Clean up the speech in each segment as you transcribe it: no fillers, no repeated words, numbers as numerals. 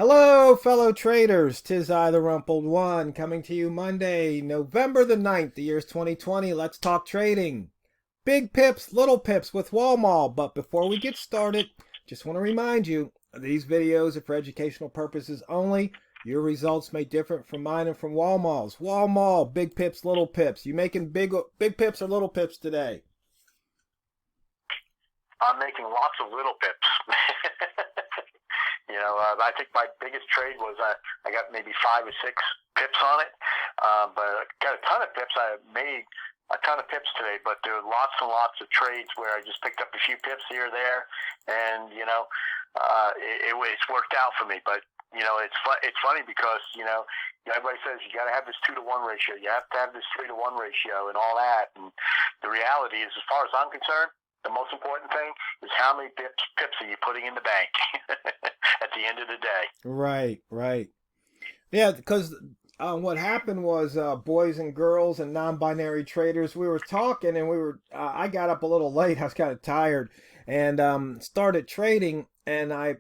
Hello, fellow traders. 'Tis I, TheRumpledOne, coming to you Monday, November the 9th, the year's 2020. Let's talk trading. Big pips, little pips with Walmal. But before we get started, just want to remind you, these videos are for educational purposes only. Your results may differ from mine and from Walmal's. Walmal, big pips, little pips. You making big pips or little pips today? I'm making lots of little pips. I think my biggest trade was I got maybe 5 or 6 pips on it, but I got a ton of pips. I made a ton of pips today, but there were lots and lots of trades where I just picked up a few pips here or there, and it's worked out for me. But it's funny because everybody says you got to have this 2-to-1 ratio, you have to have this 3-to-1 ratio, and all that. And the reality is, as far as I'm concerned, the most important thing is how many pips are you putting in the bank at the end of the day. Right. Yeah, because what happened was boys and girls and non-binary traders, we were talking and I got up a little late. I was kind of tired and started trading, and I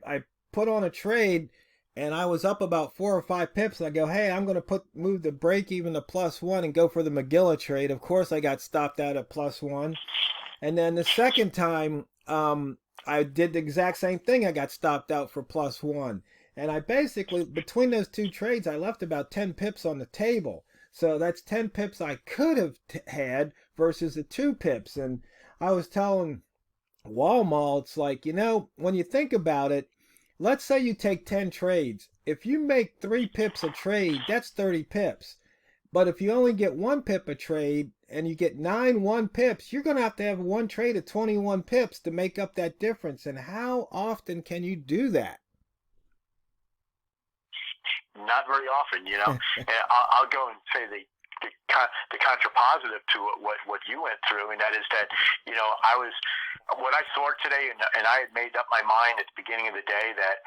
put on a trade and I was up about 4 or 5 pips, and I go, hey, I'm going to move the break even to +1 and go for the McGilla trade. Of course, I got stopped out at +1. And then the second time, I did the exact same thing. I got stopped out for +1. And I basically, between those two trades, I left about 10 pips on the table. So that's 10 pips I could have had versus the 2 pips. And I was telling Walmal, it's like, when you think about it, let's say you take 10 trades. If you make 3 pips a trade, that's 30 pips. But if you only get 1 pip a trade and you get 9 1 pips, you're going to have one trade of 21 pips to make up that difference. And how often can you do that? Not very often, And I'll go and say the contrapositive to what you went through, and that is that what I saw today, and I had made up my mind at the beginning of the day that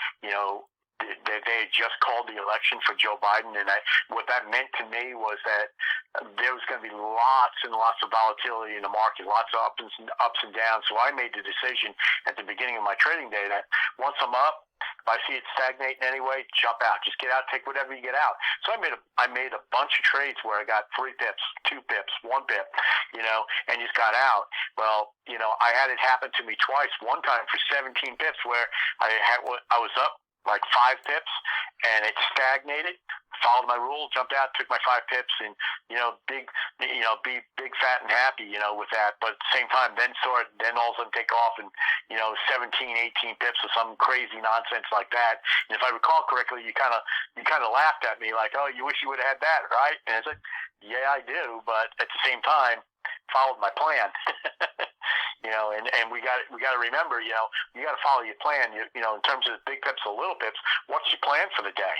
they had just called the election for Joe Biden, and what that meant to me was that there was going to be lots and lots of volatility in the market, lots of ups and downs. So I made the decision at the beginning of my trading day that once I'm up, if I see it stagnating anyway, jump out. Just get out, take whatever you get out. So I made a bunch of trades where I got 3 pips, 2 pips, 1 pip, and just got out. Well, I had it happen to me twice. One time for 17 pips where I was up like 5 pips, and it stagnated. Followed my rule, jumped out, took my 5 pips, and be big, fat, and happy, with that. But at the same time, then all of a sudden take off and 17, 18 pips or some crazy nonsense like that. And if I recall correctly, you kind of laughed at me like, oh, you wish you would have had that, right? And it's like, yeah, I do, but at the same time, followed my plan. And we got to remember, you got to follow your plan. In terms of big pips or little pips, what's your plan for the day?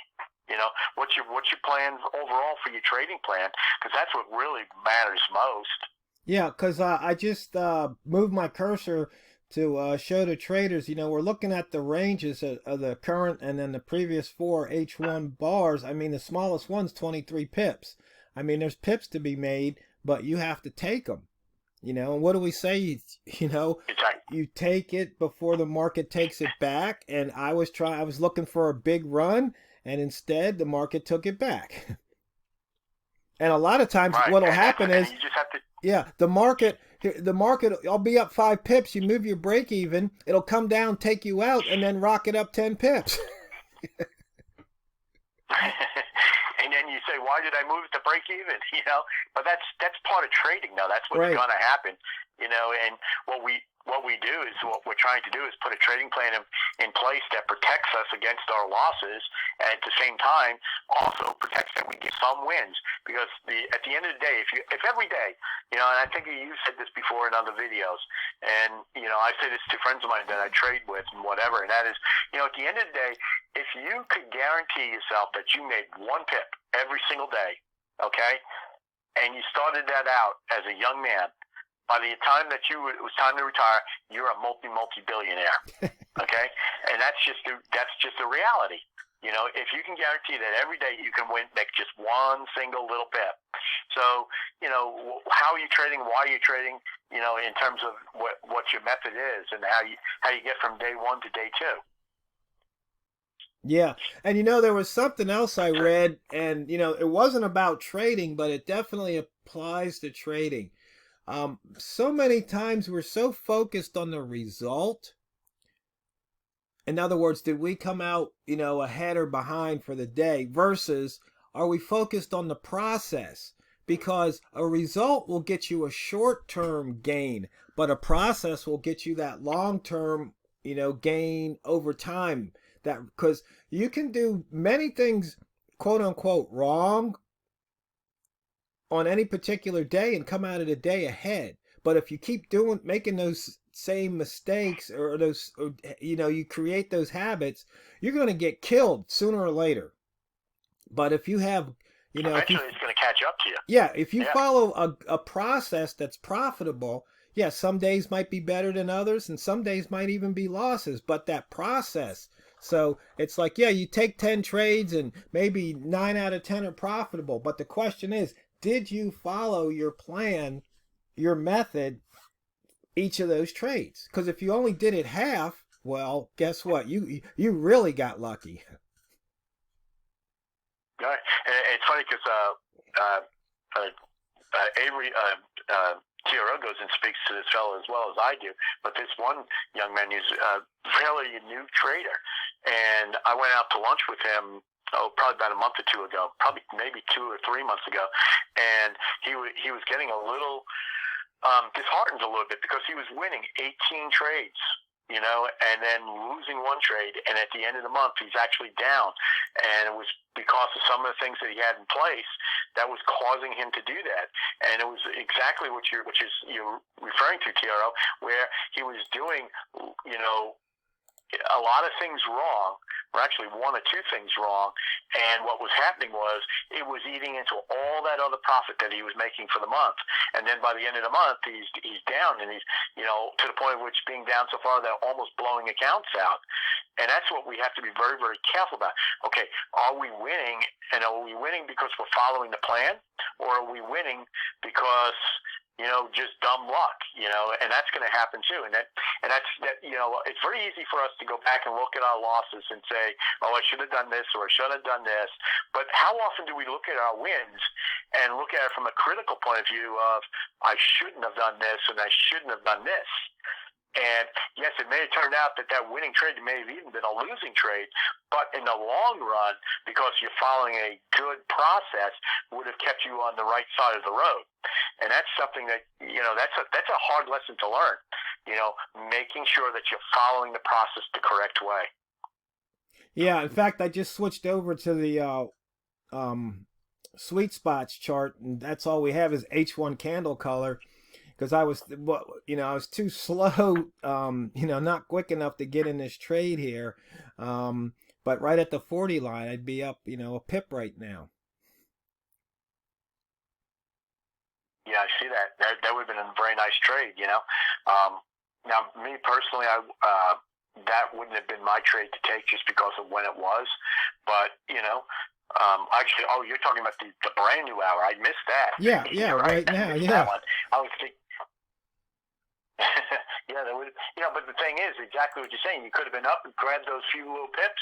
What's your plan overall for your trading plan? Because that's what really matters most. Yeah, because I just moved my cursor to show the traders. We're looking at the ranges of the current and then the previous 4 H1 bars. I mean, the smallest one's 23 pips. I mean, there's pips to be made, but you have to take them. And what do we say? You take it before the market takes it back. And I was looking for a big run, and instead the market took it back. And a lot of times what'll happen is, you just have to... yeah, the market, I'll be up 5 pips. You move your break even, it'll come down, take you out, and then rock it up 10 pips. And then you say, why did I move it to break even? But that's part of trading, though. That's what's Right. going to happen. And what we do is, what we're trying to do is put a trading plan in place that protects us against our losses, and at the same time also protects that we get some wins. Because at the end of the day, if every day, and I think you said this before in other videos, and I say this to friends of mine that I trade with and whatever, and that is, at the end of the day, if you could guarantee yourself that you made 1 pip every single day, okay, and you started that out as a young man, by the time that it was time to retire, you're a multi-billionaire, okay? And that's just a reality. If you can guarantee that every day you can make just 1 single little pip. So, how are you trading? Why are you trading? In terms of what your method is and how you get from day 1 to day 2. Yeah. And there was something else I read, and it wasn't about trading, but it definitely applies to trading. So many times we're so focused on the result. In other words, did we come out, ahead or behind for the day, versus are we focused on the process? Because a result will get you a short-term gain, but a process will get you that long-term, gain over time. That because you can do many things, quote unquote, wrong on any particular day and come out of the day ahead. But if you keep making those same mistakes, or those, or, you create those habits, you're going to get killed sooner or later. But if you have, if you, Eventually, it's going to catch up to you. yeah, if you Yeah. follow a process that's profitable, yeah, some days might be better than others, and some days might even be losses, but that process. So it's like, yeah, you take 10 trades and maybe 9 out of 10 are profitable. But the question is, did you follow your plan, your method, each of those trades? Because if you only did it half, well, guess what? You really got lucky. Right. And it's funny because Avery TRO goes and speaks to this fellow as well as I do, but this one young man is really a new trader, and I went out to lunch with him. Oh, probably about a month or two ago, probably maybe 2 or 3 months ago, and he was getting a little disheartened a little bit because he was winning 18 trades, and then losing one trade, and at the end of the month he's actually down, and it was because of some of the things that he had in place that was causing him to do that. And it was exactly what you're referring to, TRO, where he was doing, a lot of things wrong, or actually one or two things wrong, and what was happening was it was eating into all that other profit that he was making for the month. And then by the end of the month, he's down, and he's, to the point of which being down so far that almost blowing accounts out. And that's what we have to be very, very careful about. Okay, are we winning, and are we winning because we're following the plan, or are we winning because just dumb luck, and that's going to happen too. And that's it's very easy for us to go back and look at our losses and say, oh, I should have done this, or I should have done this. But how often do we look at our wins and look at it from a critical point of view of, I shouldn't have done this, and I shouldn't have done this? And yes, it may have turned out that winning trade may have even been a losing trade, but in the long run, because you're following a good process, would have kept you on the right side of the road. And that's something that, that's a hard lesson to learn, making sure that you're following the process the correct way. Yeah, in fact, I just switched over to the sweet spots chart, and that's all we have is H1 candle color. Because I was too slow, not quick enough to get in this trade here. But right at the 40 line, I'd be up, a pip right now. Yeah, I see that. That would have been a very nice trade, Now, me personally, that wouldn't have been my trade to take just because of when it was. But, actually, you're talking about the brand new hour. I missed that. Yeah, right now, yeah. I was thinking, yeah, that would, but the thing is, exactly what you're saying. You could have been up and grabbed those few little pips,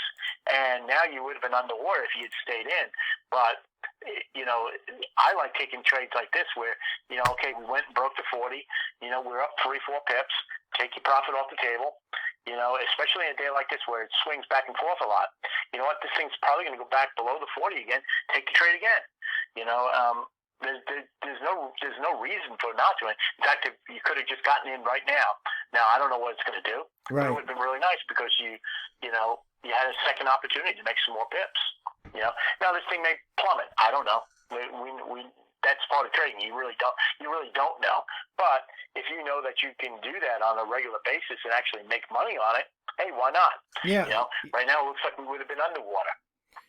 and now you would have been underwater if you had stayed in. But, I like taking trades like this where, okay, we went and broke the 40, we're up 3-4 pips, take your profit off the table, especially in a day like this where it swings back and forth a lot. You know what, this thing's probably going to go back below the 40 again, take the trade again. There's no reason for not doing. In fact, you could have just gotten in right now. Now I don't know what it's going to do. Right. But it would have been really nice because you had a second opportunity to make some more pips. Now this thing may plummet. I don't know. We that's part of trading. You really don't know. But if you know that you can do that on a regular basis and actually make money on it, hey, why not? Yeah. Right now it looks like we would have been underwater.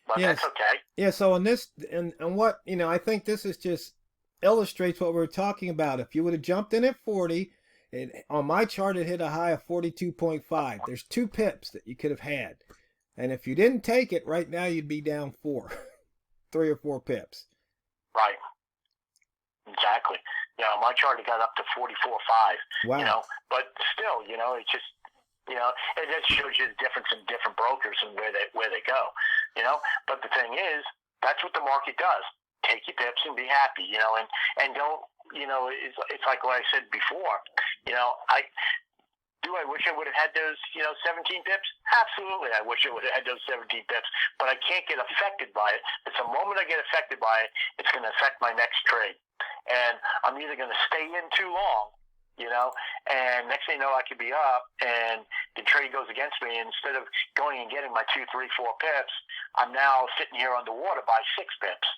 But yes. That's okay. Yeah, so on this, and what, I think this is just illustrates what we're talking about. If you would have jumped in at 40, on my chart it hit a high of 42.5. There's 2 pips that you could have had. And if you didn't take it, right now you'd be down 4, 3 or 4 pips. Right. Exactly. My chart got up to 44.5. Wow. But still, it's just, You know, it just shows you the difference in different brokers and where they go. You know, but the thing is, that's what the market does. Take your pips and be happy. You know, and don't. You know, it's like what I said before. You know, I wish I would have had those, 17 pips? Absolutely, I wish I would have had those 17 pips, but I can't get affected by it. It's the moment I get affected by it, it's going to affect my next trade. And I'm either going to stay in too long, and next thing you know, I could be up, and the trade goes against me. And instead of going and getting my 2, 3, 4 pips, I'm now sitting here underwater by 6 pips.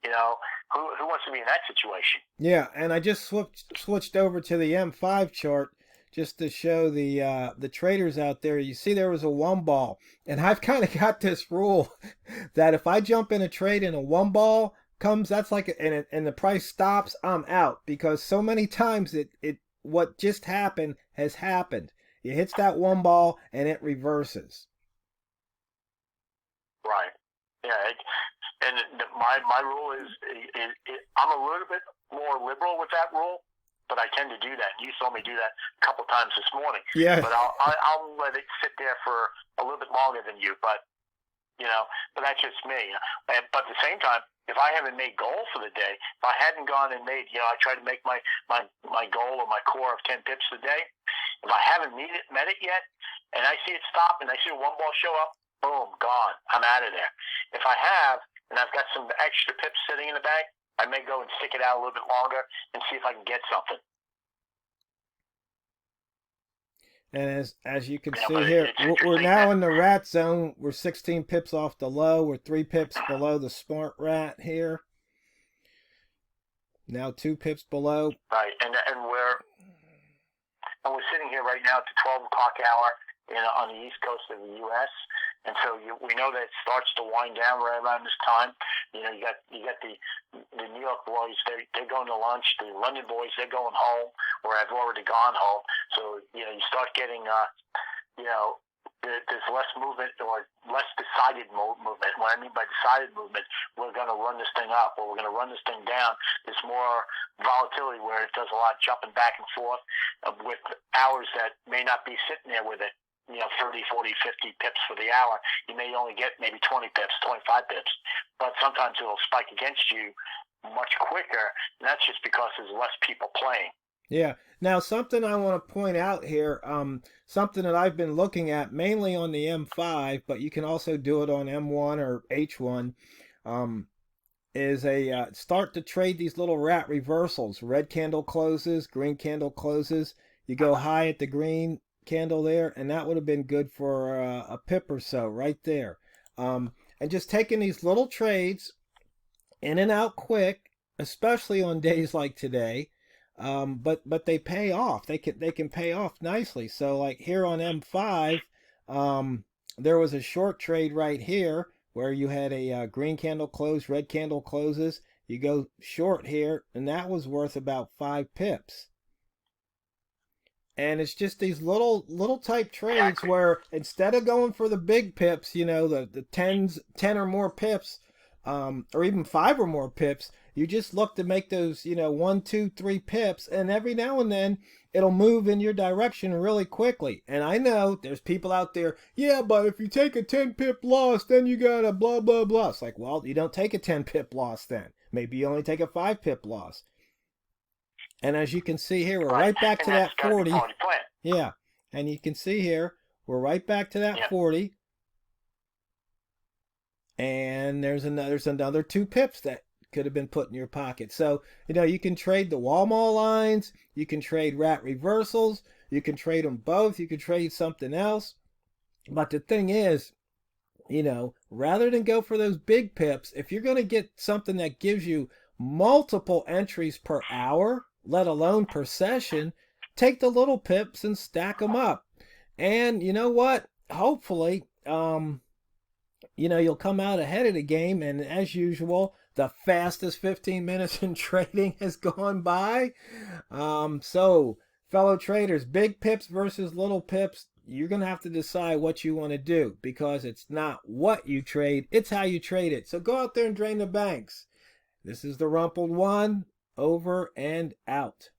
You know, who wants to be in that situation? Yeah, and I just switched over to the M5 chart just to show the traders out there. You see there was a one ball, and I've kind of got this rule that if I jump in a trade and a one ball comes, that's like and the price stops, I'm out, because so many times it what just happened has happened. It hits that one ball and it reverses. Right. Yeah. And my rule is I'm a little bit more liberal with that rule, but I tend to do that. You saw me do that a couple times this morning. Yeah. But I'll let it sit there for a little bit longer than you. But but that's just me. But at the same time, if I haven't made goal for the day, if I hadn't gone and made, I try to make my goal or my core of 10 pips a day. If I haven't met it yet, and I see it stop and I see a one ball show up, boom, gone. I'm out of there. If I have, and I've got some extra pips sitting in the bank, I may go and stick it out a little bit longer and see if I can get something. And as you can see here, we're now in the rat zone. We're 16 pips off the low. We're 3 pips below the smart rat here. Now 2 pips below. Right, and we're sitting here right now at the 12 o'clock hour on the east coast of the U.S. And so we know that it starts to wind down right around this time. You got the New York boys, they're going to lunch. The London boys, they're going home, or have already gone home. So you start getting there's less movement or less decided movement. What I mean by decided movement, we're going to run this thing up or we're going to run this thing down. There's more volatility where it does a lot of jumping back and forth with hours that may not be sitting there with it. 30, 40, 50 pips for the hour. You may only get maybe 20 pips, 25 pips, but sometimes it'll spike against you much quicker, and that's just because there's less people playing. Yeah. Now, something I want to point out here, something that I've been looking at mainly on the M5, but you can also do it on M1 or H1, is start to trade these little rat reversals. Red candle closes, green candle closes. You go high at the green candle there, and that would have been good for a pip or so right there. And just taking these little trades in and out quick, especially on days like today, but they pay off. They can pay off nicely. So like here on M5, there was a short trade right here where you had a green candle close, red candle closes. You go short here, and that was worth about 5 pips. And it's just these little type trades where instead of going for the big pips, the 10 or more pips, or even 5 or more pips, you just look to make those, 1, 2, 3 pips, and every now and then it'll move in your direction really quickly. And I know there's people out there, yeah, but if you take a 10 pip loss, then you gotta blah, blah, blah. It's like, well, you don't take a 10 pip loss then. Maybe you only take a 5 pip loss. And as you can see here, we're right back to that 40. Yeah, and you can see here, we're right back to that 40. And there's another 2 pips that could have been put in your pocket. So, you can trade the Walmal lines, you can trade rat reversals, you can trade them both, you can trade something else. But the thing is, rather than go for those big pips, if you're going to get something that gives you multiple entries per hour, let alone per session, take the little pips and stack them up. And you know what? Hopefully, you'll come out ahead of the game. And as usual, the fastest 15 minutes in trading has gone by. So, fellow traders, big pips versus little pips, you're going to have to decide what you want to do, because it's not what you trade, it's how you trade it. So go out there and drain the banks. This is TheRumpledOne. Over and out.